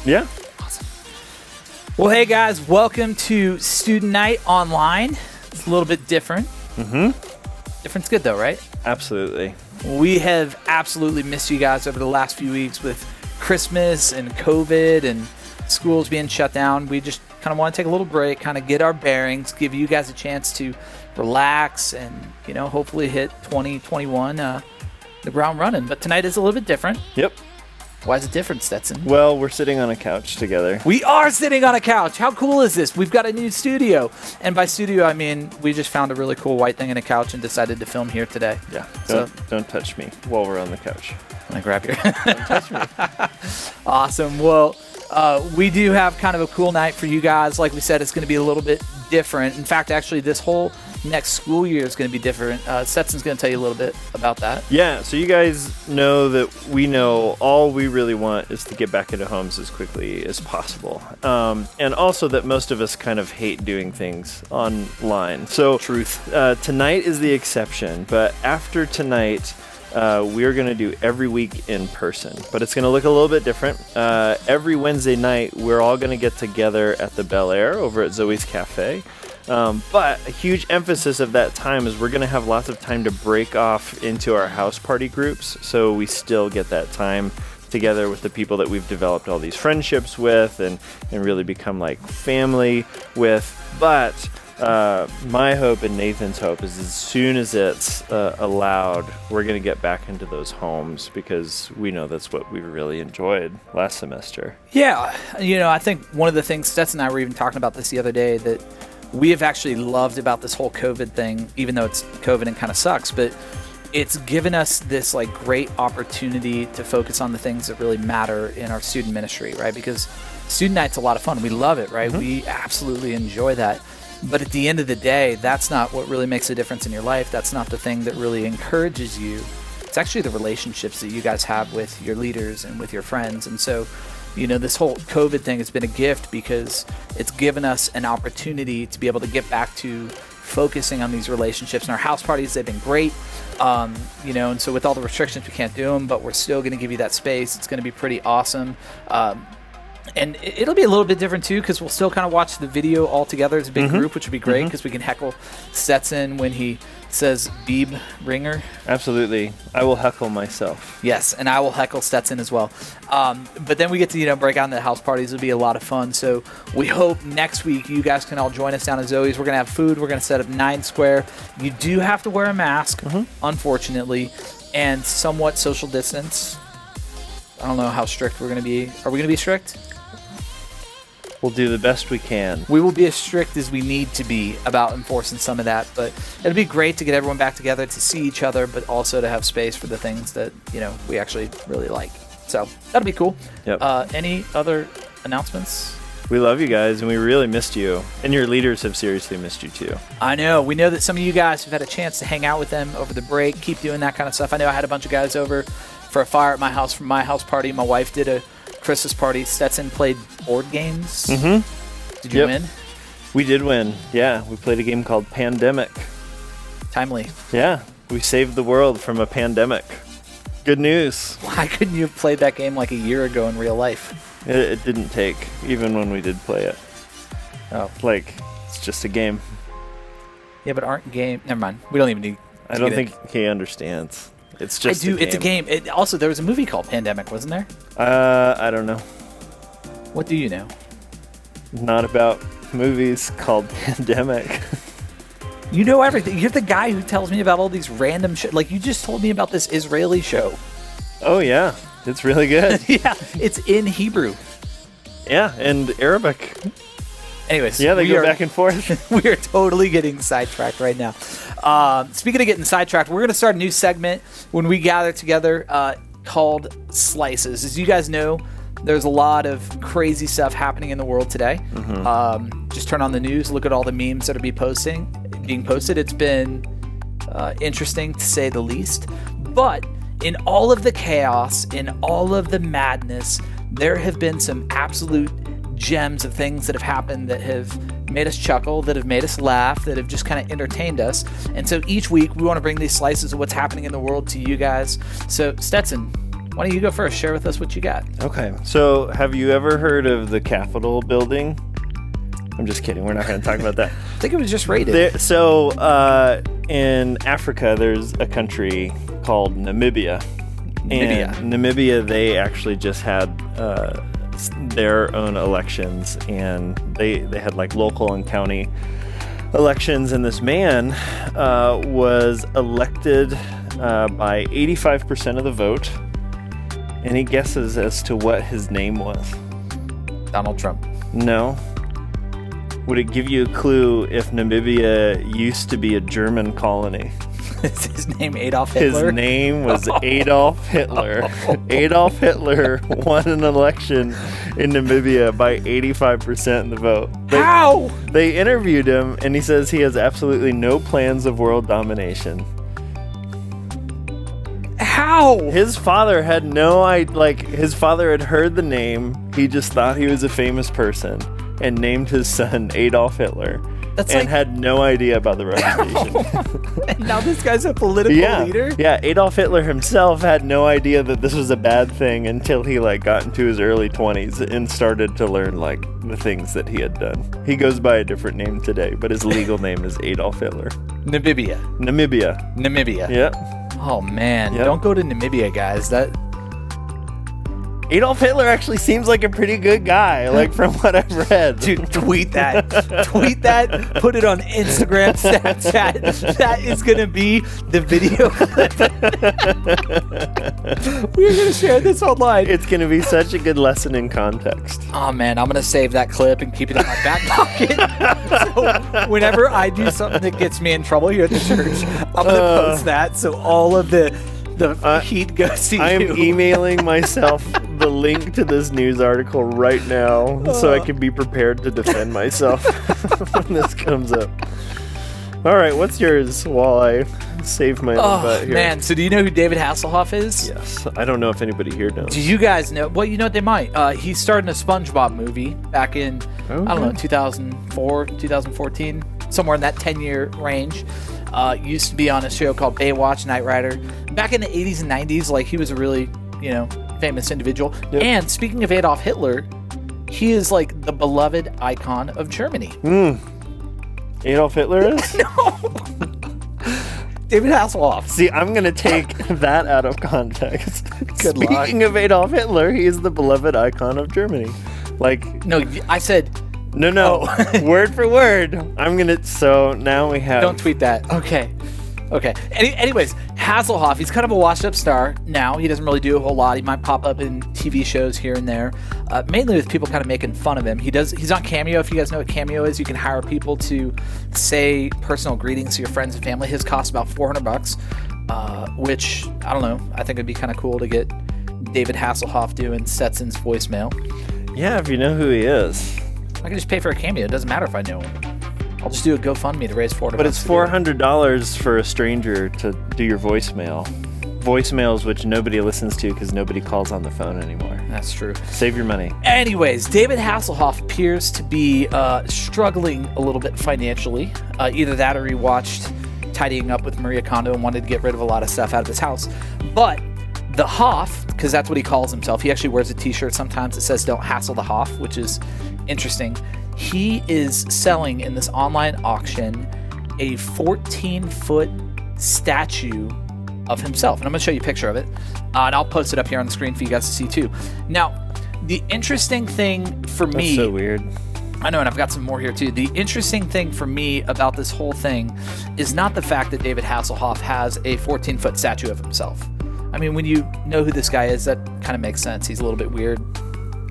Yeah. Awesome. Well, hey guys, welcome to Student Night Online. It's a little bit different. Different's good though, right? Absolutely. We have absolutely missed you guys over the last few weeks with Christmas and COVID and schools being shut down. We just kind of want to take a little break, kind of get our bearings, give you guys a chance to relax and, hopefully hit 2021 the ground running. But tonight is a little bit different. Yep. Why is it different, Stetson? Well, we're sitting on a couch together. We are sitting on a couch. How cool is this? We've got a new studio. And by studio, I mean we just found a really cool white thing in a couch and decided to film here today. Yeah. So Don't touch me while we're on the couch. I'm going to grab your... Don't touch me. Awesome. Well, we do have kind of a cool night for you guys. Like we said, it's going to be a little bit different. In fact, actually, this whole next school year is going to be different. Stetson's going to tell you a little bit about that. Yeah, so you guys know that we know all we really want is to get back into homes as quickly as possible. And also that most of us kind of hate doing things online. So Truth. Tonight is the exception, but after tonight, we're going to do every week in person, but it's going to look a little bit different. Every Wednesday night, we're all going to get together at the Bel Air over at Zoe's Cafe. But a huge emphasis of that time is we're going to have lots of time to break off into our house party groups, so we still get that time together with the people that we've developed all these friendships with and really become like family with. But my hope and Nathan's hope is as soon as it's allowed, we're going to get back into those homes because we know that's what we really enjoyed last semester. Yeah. I think one of the things, Stetson and I were even talking about this the other day, that we have actually loved about this whole COVID thing, even though it's COVID and kind of sucks, but it's given us this like great opportunity to focus on the things that really matter in our student ministry, right? Because student night's a lot of fun. We love it, right? We absolutely enjoy that. But at the end of the day, that's not what really makes a difference in your life. That's not the thing that really encourages you. It's actually the relationships that you guys have with your leaders and with your friends. And so, this whole COVID thing has been a gift because it's given us an opportunity to be able to get back to focusing on these relationships. And our house parties, they've been great, and so with all the restrictions, we can't do them, but we're still going to give you that space. It's going to be pretty awesome. And it'll be a little bit different, too, because we'll still kind of watch the video all together as a big group, which would be great because we can heckle Stetson when he says Beeb Ringer. Absolutely. I will heckle myself. Yes, and I will heckle Stetson as well. But then we get to, break out in the house parties. It'll be a lot of fun. So we hope next week you guys can all join us down at Zoe's. We're going to have food. We're going to set up 9 Square. You do have to wear a mask, unfortunately, and somewhat social distance. I don't know how strict we're going to be. Are we going to be strict? We'll do the best we can. We will be as strict as we need to be about enforcing some of that, but it'll be great to get everyone back together to see each other, but also to have space for the things that, we actually really like. So that'll be cool. Yep. Any other announcements? We love you guys, and we really missed you. And your leaders have seriously missed you, too. I know. We know that some of you guys have had a chance to hang out with them over the break, keep doing that kind of stuff. I know I had a bunch of guys over for a fire at my house from my house party. My wife did a Christmas party. Stetson played board games. Did you win? We did win. Yeah, we played a game called Pandemic. Timely. Yeah, we saved the world from a pandemic. Good news. Why couldn't you have played that game like a year ago in real life? It didn't take, even when we did play it. Oh. It's just a game. Yeah, but aren't game... Never mind. We don't even need... I don't think he understands. It's just a game. It's a game. Also, there was a movie called Pandemic, wasn't there? I don't know. What do you know? Not about movies called Pandemic. You know everything. You're the guy who tells me about all these random shit. Like, you just told me about this Israeli show. Oh, yeah. It's really good. Yeah, it's in Hebrew. Yeah, and Arabic. Anyways. Yeah, they go back and forth. We are totally getting sidetracked right now. Speaking of getting sidetracked, we're going to start a new segment when we gather together called Slices. As you guys know, there's a lot of crazy stuff happening in the world today. Just turn on the news, look at all the memes that are being posted. It's been interesting to say the least. But in all of the chaos, in all of the madness, there have been some absolute gems of things that have happened that have made us chuckle, that have made us laugh, that have just kind of entertained us. And so each week we want to bring these slices of what's happening in the world to you guys. So Stetson, why Why don't you go first? Share with us what you got. Okay. So, have you ever heard of the Capitol building? I'm just kidding. We're not going to talk about that. I think it was just raided. In Africa, there's a country called Namibia. And Namibia, they actually just had their own elections, and they had like local and county elections, and this man was elected by 85% of the vote. Any guesses as to what his name was? Donald Trump. No. Would it give you a clue if Namibia used to be a German colony? Is his name Adolf Hitler? His name was Adolf Hitler. Adolf Hitler won an election in Namibia by 85% of the vote. How? They interviewed him, and he says he has absolutely no plans of world domination. How? His father had his father had heard the name. He just thought he was a famous person and named his son Adolf Hitler. Had no idea about the reputation. And now this guy's a political leader? Yeah, Adolf Hitler himself had no idea that this was a bad thing until he got into his early 20s and started to learn the things that he had done. He goes by a different name today, but his legal name is Adolf Hitler. Namibia. Yep. Oh man, Yep. Don't go to Namibia, guys. Adolf Hitler actually seems like a pretty good guy, from what I've read. Dude, tweet that. Tweet that. Put it on Instagram, Snapchat. That is going to be the video clip. We're going to share this online. It's going to be such a good lesson in context. Oh, man. I'm going to save that clip and keep it in my back pocket. So whenever I do something that gets me in trouble here at the church, I'm going to post that so all of the heat goes to you. I am emailing myself the link to this news article right now so I can be prepared to defend myself when this comes up. All right, what's yours while I save my own butt here? Man, so do you know who David Hasselhoff is? Yes. I don't know if anybody here knows. Do you guys know? Well, you know what they might. He starred in a SpongeBob movie back in, I don't know, 2004, 2014, somewhere in that 10-year range. Used to be on a show called Baywatch, Knight Rider. Back in the 80s and 90s, he was a really, famous individual. Yep. And speaking of Adolf Hitler, he is the beloved icon of Germany. Adolf Hitler is? No. David Hasselhoff. See, I'm going to take that out of context. Good luck. Speaking of Adolf Hitler, he is the beloved icon of Germany. No, I said... No. Word for word. So now we have... Don't tweet that. Okay. Anyways, Hasselhoff, he's kind of a washed-up star now. He doesn't really do a whole lot. He might pop up in TV shows here and there, mainly with people kind of making fun of him. He's on Cameo. If you guys know what Cameo is, you can hire people to say personal greetings to your friends and family. His costs about $400, which, I don't know, I think it'd be kind of cool to get David Hasselhoff doing Stetson's voicemail. Yeah, if you know who he is. I can just pay for a Cameo. It doesn't matter if I know him. I'll just do a GoFundMe to raise $400. But it's $400 for a stranger to do your voicemail. Voicemails which nobody listens to because nobody calls on the phone anymore. That's true. Save your money. Anyways, David Hasselhoff appears to be struggling a little bit financially. Either that or he watched Tidying Up with Maria Kondo and wanted to get rid of a lot of stuff out of his house. But the Hoff, because that's what he calls himself, he actually wears a t-shirt sometimes that says "Don't Hassle the Hoff," which is interesting. He is selling in this online auction a 14-foot statue of himself. And I'm going to show you a picture of it. And I'll post it up here on the screen for you guys to see too. Now, the interesting thing for me... That's so weird. I know, and I've got some more here too. The interesting thing for me about this whole thing is not the fact that David Hasselhoff has a 14-foot statue of himself. I mean, when you know who this guy is, that kind of makes sense. He's a little bit weird.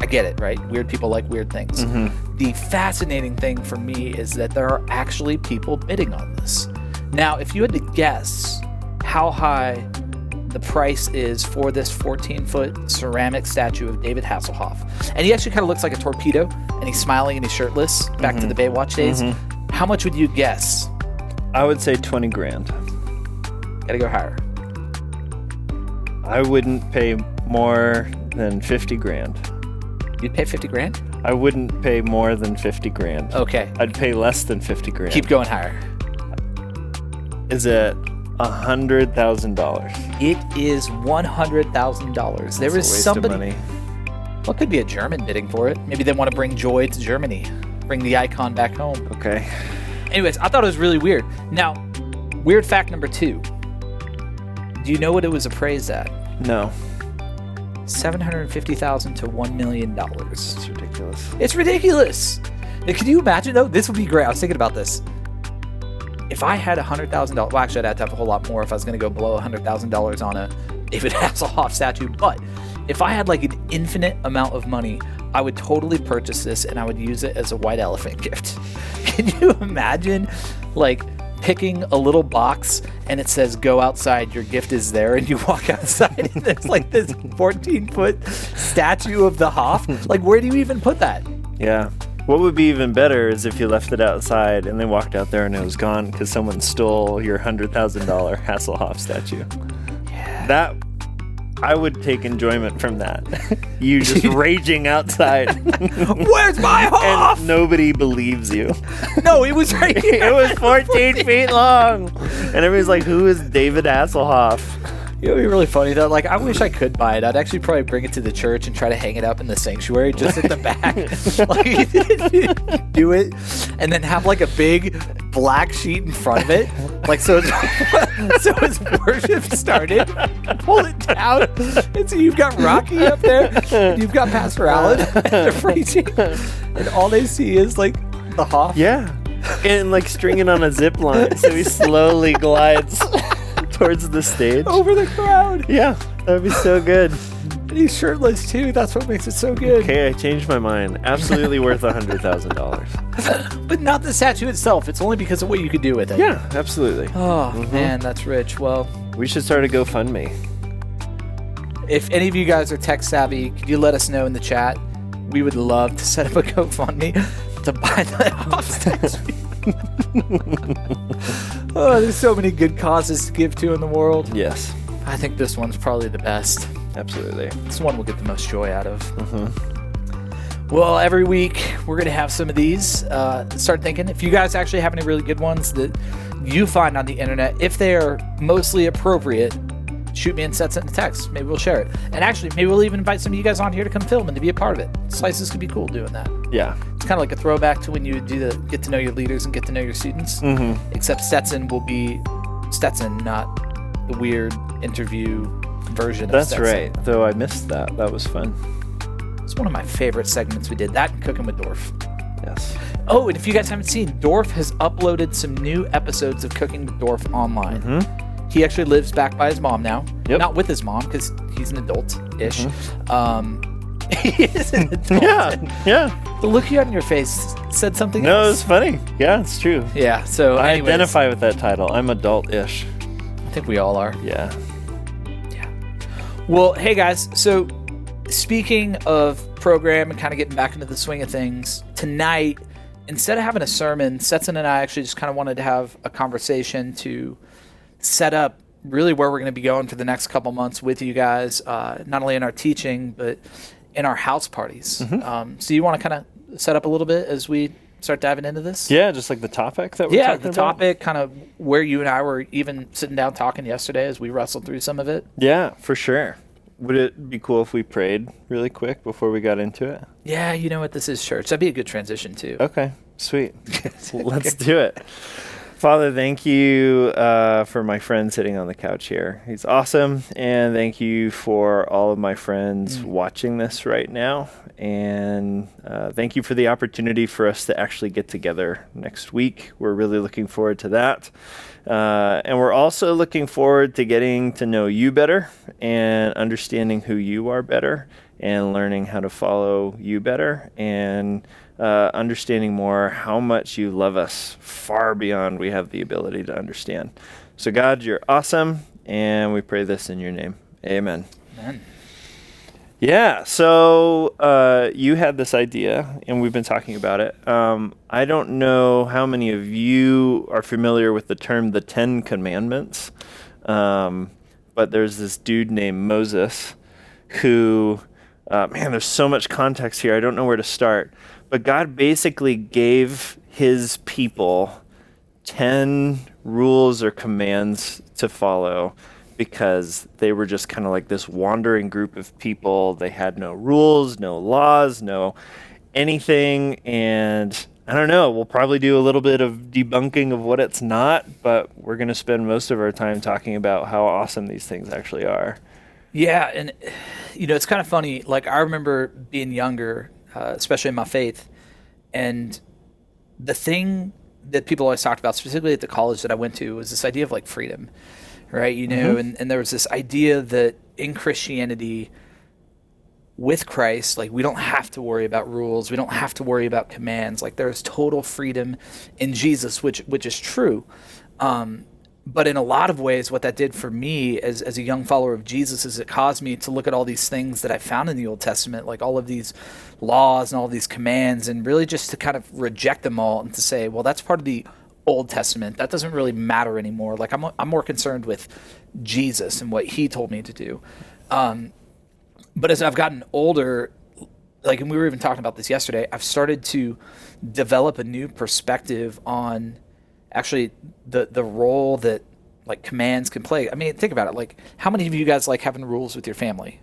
I get it, right? Weird people like weird things. Mm-hmm. The fascinating thing for me is that there are actually people bidding on this. Now, if you had to guess how high the price is for this 14-foot ceramic statue of David Hasselhoff, and he actually kind of looks like a torpedo, and he's smiling and he's shirtless, back to the Baywatch days, how much would you guess? I would say $20,000. Gotta go higher. I wouldn't pay more than $50,000. You'd pay $50,000? I wouldn't pay more than $50,000. Okay. I'd pay less than $50,000. Keep going higher. Is it $100,000. It is $100,000. There is somebody. Money. Well, it could be a German bidding for it. Maybe they want to bring joy to Germany, bring the icon back home. Okay. Anyways, I thought it was really weird. Now, weird fact number 2. Do you know what it was appraised at? No. $750,000 to $1 million. It's ridiculous. It's ridiculous. Now, can you imagine, though? This would be great. I was thinking about this. If I had $100,000, well, actually, I'd have to have a whole lot more if I was going to go below $100,000 on a David Hasselhoff statue. But if I had like an infinite amount of money, I would totally purchase this and I would use it as a white elephant gift. Can you imagine, like, picking a little box and it says "Go outside, your gift is there," and you walk outside and there's like this 14-foot statue of the Hoff? Like, where do you even put that? Yeah. What would be even better is if you left it outside and then walked out there and it was gone because someone stole your $100,000 Hasselhoff statue. Yeah. That, I would take enjoyment from that. You just raging outside. Where's my Hoff? And nobody believes you. No, it was right here. It was 14 feet long. And everybody's like, who is David Hasselhoff? It would be really funny though. Like, I wish I could buy it. I'd actually probably bring it to the church and try to hang it up in the sanctuary just at the back. Like, do it, and then have like a big black sheet in front of it, like so. So as worship started, pull it down, and so you've got Rocky up there, and you've got Pastor Allen, and they're preaching, and all they see is like the Hoff. Yeah, and like stringing on a zip line, so he slowly glides towards the stage. Over the crowd. Yeah, that would be so good. And he's shirtless too. That's what makes it so good. Okay, I changed my mind. Absolutely worth $100,000. But not the statue itself. It's only because of what you could do with it. Yeah, absolutely. Oh, man, that's rich. Well, We should start a GoFundMe. if any of you guys are tech savvy, could you let us know in the chat? We would love to set up a GoFundMe to buy the Hoff statue. Oh, there's so many good causes to give to in the world. Yes, I think this one's probably the best. absolutely. This one we'll get the most joy out of. Well, every week we're going to have some of these. Start thinking. If you guys actually have any really good ones that you find on the internet, if they are mostly appropriate, shoot me and send it in text. Maybe we'll share it. And actually, maybe we'll even invite some of you guys on here to come film and to be a part of it. Slices could be cool doing that. Yeah. It's kind of like a throwback to when you do the get to know your leaders and get to know your students. Except Stetson will be Stetson, not the weird interview version of That's Stetson. right. Though I missed that. That was fun. It's one of my favorite segments we did. That and Cooking with Dorf. Yes. Oh, and if you guys haven't seen, Dorf has uploaded some new episodes of Cooking with Dorf online. He actually lives back by his mom now. Yep. Not with his mom, because he's an adult-ish. He is an adult. Yeah. The look you had on your face said something No, else. it's funny. Yeah, it's true. Yeah, so I anyways, identify with that title. I'm adult-ish. I think we all are. Yeah. Well, hey guys, so speaking of program and kind of getting back into the swing of things, tonight, instead of having a sermon, Stetson and I actually just kind of wanted to have a conversation to set up really where we're going to be going for the next couple months with you guys, not only in our teaching, but in our house parties. So you want to kind of set up a little bit as we start diving into this? Yeah, just like the topic that we're talking the about? topic, kind of where you and I were even sitting down talking yesterday as we wrestled through some of it. Yeah, for sure. Would it be cool if we prayed really quick before we got into it? Yeah, you know what? This is church. That'd be a good transition, too. Okay, sweet. Let's do it. Father, thank you for my friend sitting on the couch here. He's awesome. And thank you for all of my friends watching this right now. And thank you for the opportunity for us to actually get together next week. We're really looking forward to that. And we're also looking forward to getting to know you better and understanding who you are better and learning how to follow you better and understanding more how much you love us far beyond we have the ability to understand. So God, you're awesome, and we pray this in your name. Amen. Amen. Yeah, so you had this idea, and we've been talking about it. I don't know how many of you are familiar with the term the 10 Commandments, but there's this dude named Moses who, man, there's so much context here. I don't know where to start. But God basically gave his people 10 rules or commands to follow because they were just kind of like this wandering group of people. They had no rules, no laws, no anything. And I don't know, we'll probably do a little bit of debunking of what it's not, but we're going to spend most of our time talking about how awesome these things actually are. Yeah, and it's kind of funny. Like, I remember being younger, especially in my faith, and the thing that people always talked about, specifically at the college that I went to, was this idea of like freedom, right? And there was this idea that in Christianity, with Christ, like, we don't have to worry about rules, we don't have to worry about commands. Like, there's total freedom in Jesus, which is true. But in a lot of ways, what that did for me as a young follower of Jesus is it caused me to look at all these things that I found in the Old Testament, like all of these laws and all these commands, and really just to kind of reject them all and to say, well, that's part of the Old Testament. That doesn't really matter anymore. Like, I'm more concerned with Jesus and what he told me to do. But as I've gotten older, like, and we were even talking about this yesterday, I've started to develop a new perspective on actually the role that like commands can play. I mean, think about it. Like, how many of you guys like having rules with your family?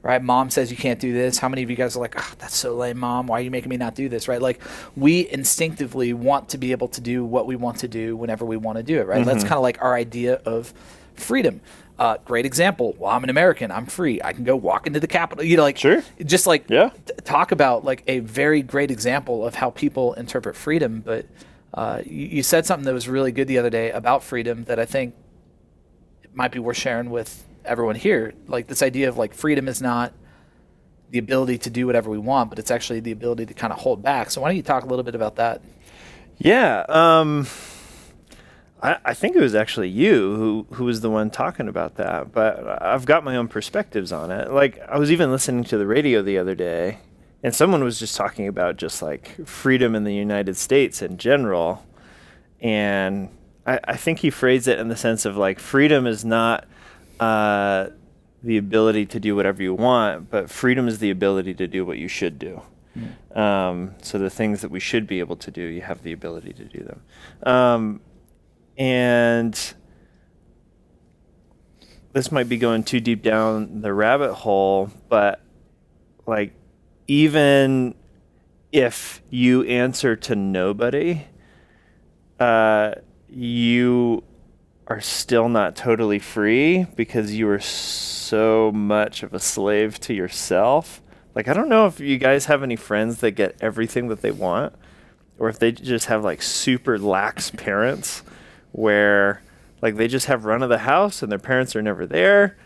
Right? Mom says you can't do this. How many of you guys are like, oh, that's so lame, Mom. Why are you making me not do this? Right? Like, we instinctively want to be able to do what we want to do whenever we want to do it. Right? That's kind of like our idea of freedom. Great example. Well, I'm an American. I'm free. I can go walk into the Capitol. Like, sure. Just like, yeah. Talk about like a very great example of how people interpret freedom. But you said something that was really good the other day about freedom that I think it might be worth sharing with everyone here. Like, this idea of like freedom is not the ability to do whatever we want, but it's actually the ability to kind of hold back. So why don't you talk a little bit about that? Yeah. I think it was actually you who was the one talking about that, but I've got my own perspectives on it. Like, I was even listening to the radio the other day, and someone was just talking about just like freedom in the United States in general. And I think he phrased it in the sense of like, freedom is not the ability to do whatever you want, but freedom is the ability to do what you should do. So the things that we should be able to do, you have the ability to do them. And this might be going too deep down the rabbit hole, but like, even if you answer to nobody, you are still not totally free because you are so much of a slave to yourself. Like, I don't know if you guys have any friends that get everything that they want, or if they just have like super lax parents where like they just have run of the house and their parents are never there.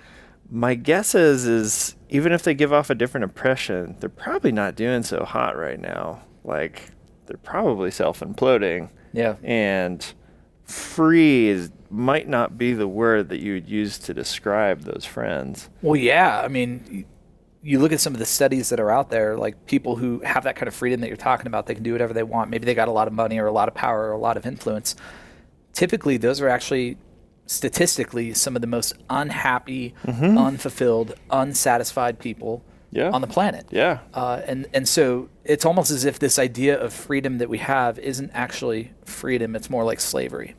My guess is even if they give off a different impression, they're probably not doing so hot right now. Like, they're probably self-imploding. Yeah. And free might not be the word that you would use to describe those friends. Well, yeah. I mean, you look at some of the studies that are out there, like people who have that kind of freedom that you're talking about, they can do whatever they want. Maybe they got a lot of money or a lot of power or a lot of influence. Typically, those are actually statistically some of the most unhappy, unfulfilled, unsatisfied people on the planet. Yeah. And so it's almost as if this idea of freedom that we have isn't actually freedom. It's more like slavery.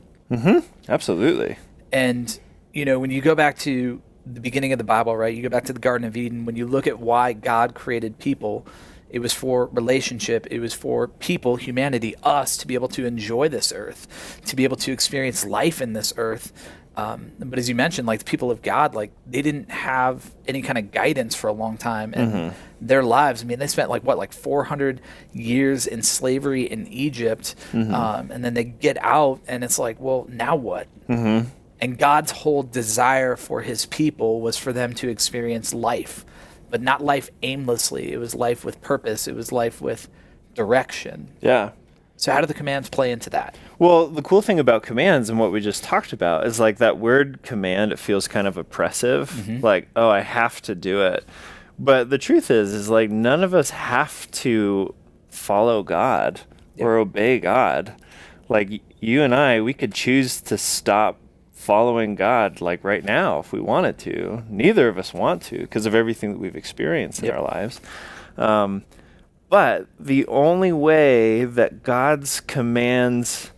Absolutely. And, when you go back to the beginning of the Bible, right, you go back to the Garden of Eden, when you look at why God created people, it was for relationship. It was for people, humanity, us, to be able to enjoy this earth, to be able to experience life in this earth. But as you mentioned, like, the people of God, like, they didn't have any kind of guidance for a long time. And their lives, I mean, they spent like 400 years in slavery in Egypt. And then they get out and it's like, well, now what? And God's whole desire for his people was for them to experience life, but not life aimlessly. It was life with purpose. It was life with direction. Yeah. So how do the commands play into that? Well, the cool thing about commands and what we just talked about is like that word command, it feels kind of oppressive. Like, oh, I have to do it. But the truth is like none of us have to follow God or obey God. Like, you and I, we could choose to stop following God like right now if we wanted to. Neither of us want to because of everything that we've experienced in our lives. But the only way that God's commands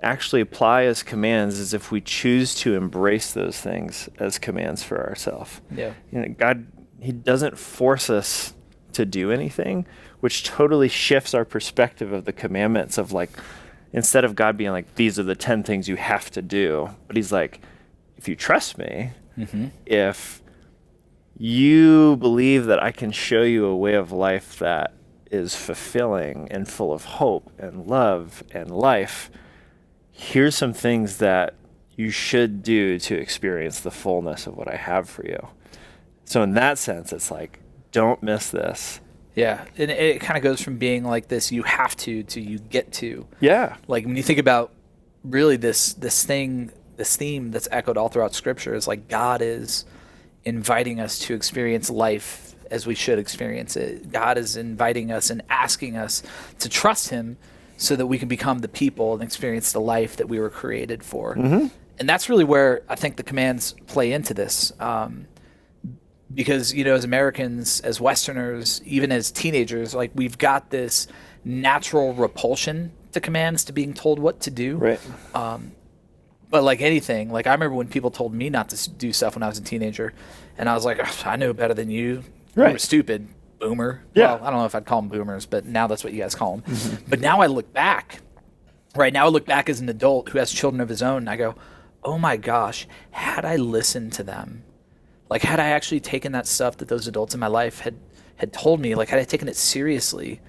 actually apply as commands is if we choose to embrace those things as commands for ourselves. Yeah. God, he doesn't force us to do anything, which totally shifts our perspective of the commandments of like, instead of God being like, these are the 10 things you have to do, but he's like, if you trust me, if you believe that I can show you a way of life that is fulfilling and full of hope and love and life, here's some things that you should do to experience the fullness of what I have for you. So in that sense, it's like, don't miss this. Yeah. And it kind of goes from being like this, you have to you get to. Yeah. Like when you think about really this theme that's echoed all throughout Scripture is like God is inviting us to experience life as we should experience it. God is inviting us and asking us to trust him so that we can become the people and experience the life that we were created for. And that's really where I think the commands play into this. Because, as Americans, as Westerners, even as teenagers, like we've got this natural repulsion to commands, to being told what to do. Right. But like anything, like I remember when people told me not to do stuff when I was a teenager, and I was like, oh, I knew better than you. Right. You were stupid, boomer. Yeah. Well, I don't know if I'd call them boomers, but now that's what you guys call them. But now I look back, right now I look back as an adult who has children of his own, and I go, oh my gosh, had I listened to them, like had I actually taken that stuff that those adults in my life had told me, like had I taken it seriously,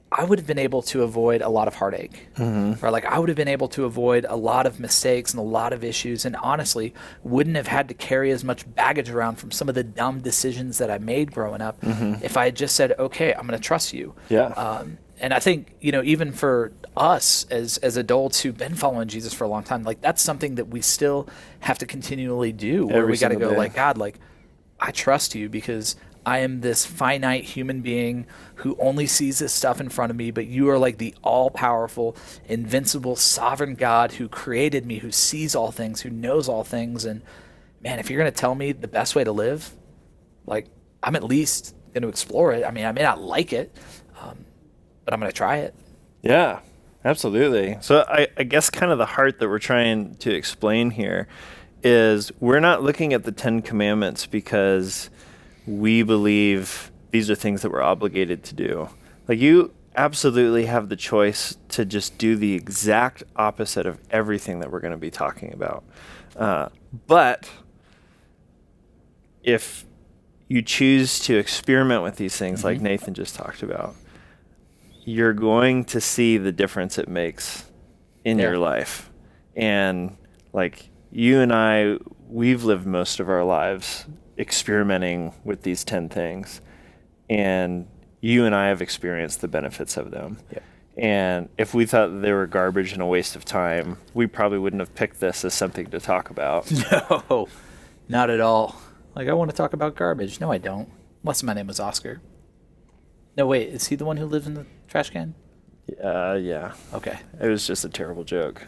I would have been able to avoid a lot of heartache, or like I would have been able to avoid a lot of mistakes and a lot of issues, and honestly wouldn't have had to carry as much baggage around from some of the dumb decisions that I made growing up if I had just said, okay, I'm going to trust you. Yeah. And I think, even for us as adults who've been following Jesus for a long time, like that's something that we still have to continually do, where Every we got to single go day. like, God, like I trust you because I am this finite human being who only sees this stuff in front of me, but you are like the all-powerful, invincible, sovereign God who created me, who sees all things, who knows all things. And man, if you're going to tell me the best way to live, like I'm at least going to explore it. I mean, I may not like it, but I'm going to try it. Yeah, absolutely. So I guess kind of the heart that we're trying to explain here is we're not looking at the 10 Commandments because we believe these are things that we're obligated to do. Like you absolutely have the choice to just do the exact opposite of everything that we're going to be talking about. But if you choose to experiment with these things like Nathan just talked about, you're going to see the difference it makes in your life. And like you and I, we've lived most of our lives experimenting with these 10 things, and you and I have experienced the benefits of them. Yeah. And if we thought they were garbage and a waste of time, we probably wouldn't have picked this as something to talk about. No, not at all. Like I want to talk about garbage. No, I don't. Unless my name was Oscar. No, wait, is he the one who lives in the trash can? Yeah. Okay. It was just a terrible joke.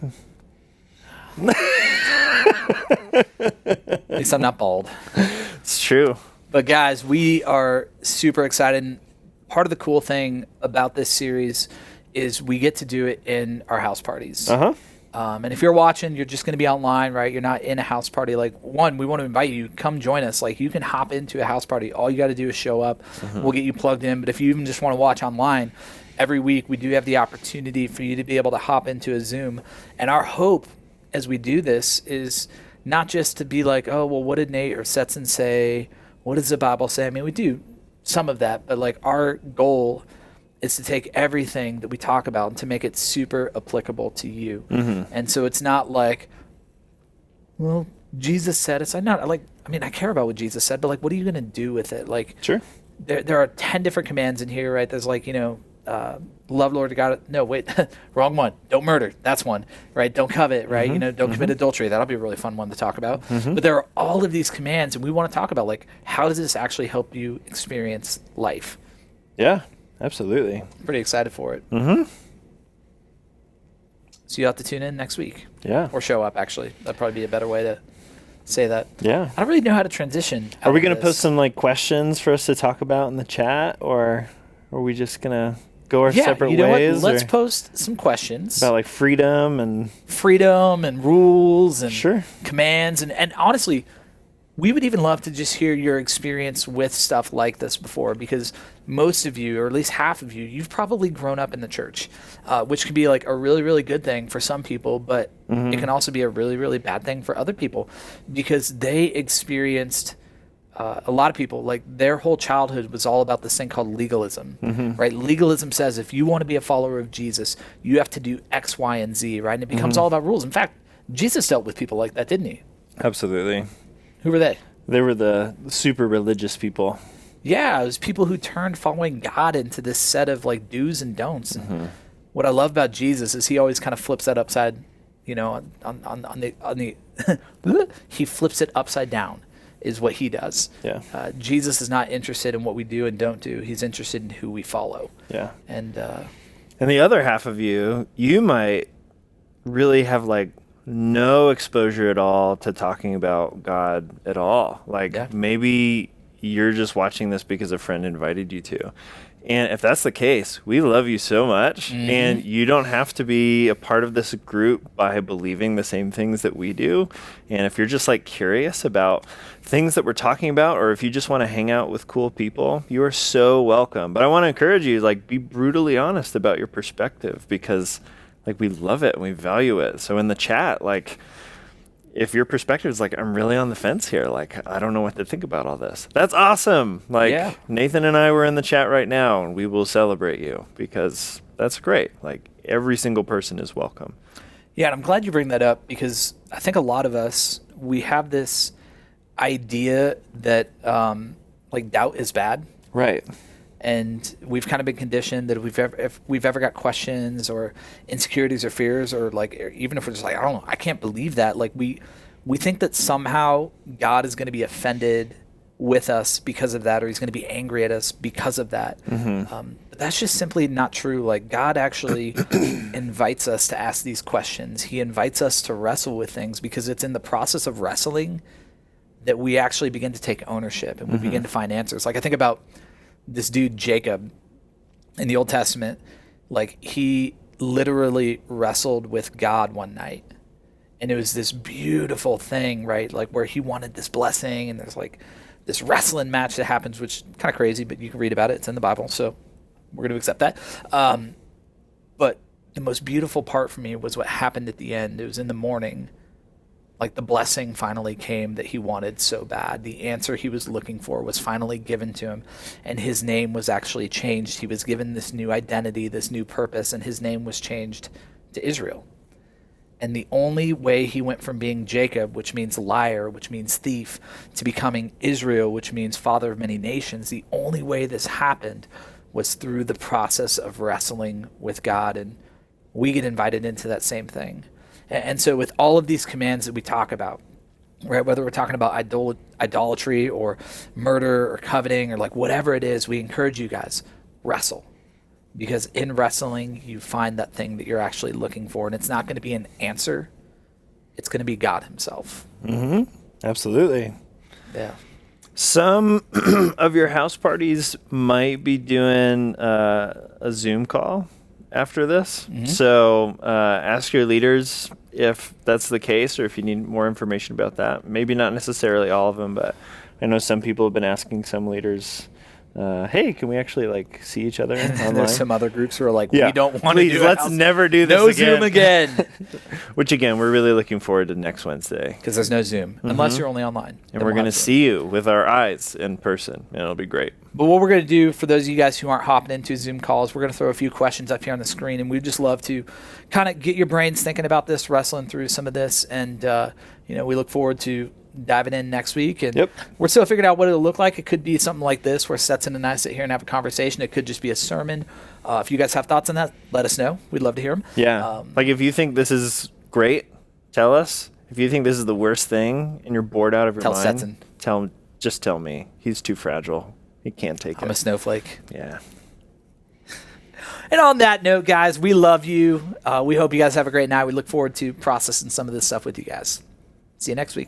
At least I'm not bald. It's true. But guys, we are super excited. And part of the cool thing about this series is we get to do it in our house parties. Uh-huh. And if you're watching, you're just going to be online, right? You're not in a house party. Like, one, we want to invite you. Come join us. Like, you can hop into a house party. All you got to do is show up. We'll get you plugged in. But if you even just want to watch online, every week we do have the opportunity for you to be able to hop into a Zoom. And our hope as we do this is not just to be like, oh, well, what did Nate or Setson say? What does the Bible say? I mean, we do some of that. But, like, our goal is to take everything that we talk about and to make it super applicable to you. And so it's not like, well, Jesus said it's not like, I mean, I care about what Jesus said, but like, what are you going to do with it? Like, Sure. there are 10 different commands in here, right? There's like, love Lord God. No, wait, wrong one. Don't murder. That's one, right? Don't covet, right? Don't commit adultery. That'll be a really fun one to talk about. But there are all of these commands, and we want to talk about like, how does this actually help you experience life? Yeah, absolutely. Pretty excited for it. So you have to tune in next week. Yeah. Or show up, actually. That'd probably be a better way to say that. Yeah. I don't really know how to transition. Are we going to post some like questions for us to talk about in the chat, or are we just going to go our separate you know ways? what? Let's or post some questions about like freedom and rules and Sure. commands. And honestly, we would even love to just hear your experience with stuff like this before, because most of you, or at least half of you, you've probably grown up in the church, which can be like a really, really good thing for some people, but it can also be a really, really bad thing for other people, because they experienced a lot of people, like their whole childhood was all about this thing called legalism, right? Legalism says if you want to be a follower of Jesus, you have to do X, Y, and Z, right? And it becomes all about rules. In fact, Jesus dealt with people like that, didn't he? Absolutely. Who were they? They were the super religious people. Yeah, it was people who turned following God into this set of like do's and don'ts. And what I love about Jesus is he always kind of flips that upside, on the he flips it upside down, is what he does. Yeah. Jesus is not interested in what we do and don't do. He's interested in who we follow. Yeah. And the other half of you might really have like no exposure at all to talking about God at all. Like maybe you're just watching this because a friend invited you to. And if that's the case, we love you so much. And you don't have to be a part of this group by believing the same things that we do. And if you're just like curious about things that we're talking about, or if you just want to hang out with cool people, you are so welcome. But I want to encourage you, like, be brutally honest about your perspective, because like we love it and we value it. So in the chat, like, if your perspective is like, I'm really on the fence here, like, I don't know what to think about all this, that's awesome. Like, Nathan and I were in the chat right now, and we will celebrate you, because that's great. Like, every single person is welcome. Yeah, and I'm glad you bring that up, because I think a lot of us, we have this idea that like doubt is bad. Right. And we've kind of been conditioned that if we've ever got questions or insecurities or fears, or like, even if we're just like, I don't know, I can't believe that. Like we think that somehow God is going to be offended with us because of that, or he's going to be angry at us because of that. But that's just simply not true. Like, God actually invites us to ask these questions. He invites us to wrestle with things, because it's in the process of wrestling that we actually begin to take ownership and we begin to find answers. Like, I think about this dude Jacob in the Old Testament. Like, he literally wrestled with God one night, and it was this beautiful thing, right? Like, where he wanted this blessing, and there's like this wrestling match that happens, which is kind of crazy, but you can read about it. It's in the Bible, so we're going to accept that. But the most beautiful part for me was what happened at the end. It was in the morning. Like, the blessing finally came that he wanted so bad. The answer he was looking for was finally given to him, and his name was actually changed. He was given this new identity, this new purpose, and his name was changed to Israel. And the only way he went from being Jacob, which means liar, which means thief, to becoming Israel, which means father of many nations, the only way this happened was through the process of wrestling with God. And we get invited into that same thing. And so with all of these commands that we talk about, right, whether we're talking about idolatry or murder or coveting or like whatever it is, we encourage you guys, wrestle. Because in wrestling, you find that thing that you're actually looking for. And it's not going to be an answer. It's going to be God himself. Absolutely. Yeah. Some of your house parties might be doing a Zoom call after this. So ask your leaders if that's the case, or if you need more information about that. Maybe not necessarily all of them, but I know some people have been asking some leaders, hey, can we actually like see each other online? There's some other groups who are like, we don't want to do let's never do this no again. Zoom again. Which again, we're really looking forward to next Wednesday. Because there's no Zoom, unless you're only online. And we're going to see you with our eyes in person, and it'll be great. But what we're going to do, for those of you guys who aren't hopping into Zoom calls, we're going to throw a few questions up here on the screen, and we'd just love to kind of get your brains thinking about this, wrestling through some of this, and we look forward to diving in next week. And we're still figuring out what it'll look like. It could be something like this, where Stetson and I sit here and have a conversation. It could just be a sermon. If you guys have thoughts on that, let us know. We'd love to hear them. Yeah. Like, if you think this is great, tell us. If you think this is the worst thing and you're bored out of your mind, Stetson. Just tell me. He's too fragile. He can't take it. I'm a snowflake. Yeah. And on that note, guys, we love you. We hope you guys have a great night. We look forward to processing some of this stuff with you guys. See you next week.